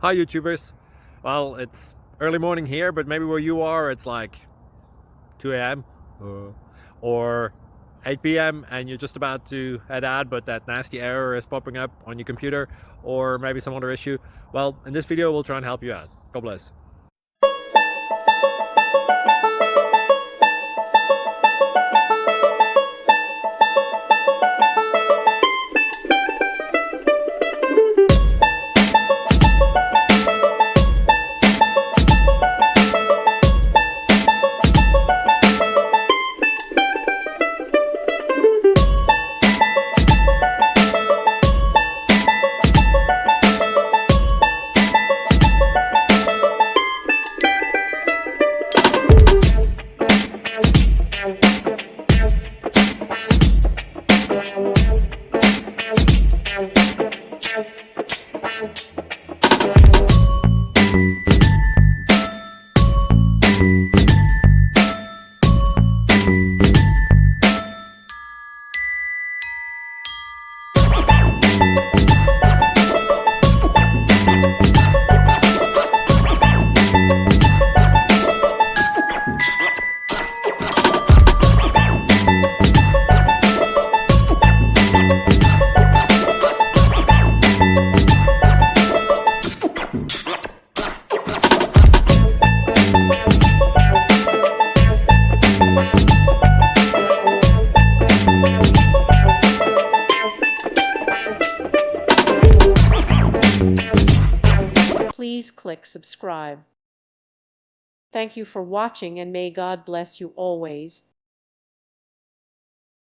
Hi YouTubers. Well, it's early morning here, but maybe where you are it's like 2 a.m. or 8 p.m. and you're just about to head out, but that nasty error is popping up on your computer, or maybe some other issue. Well, in this video we'll try and help you out. God bless. Please click subscribe. Thank you for watching and may God bless you always.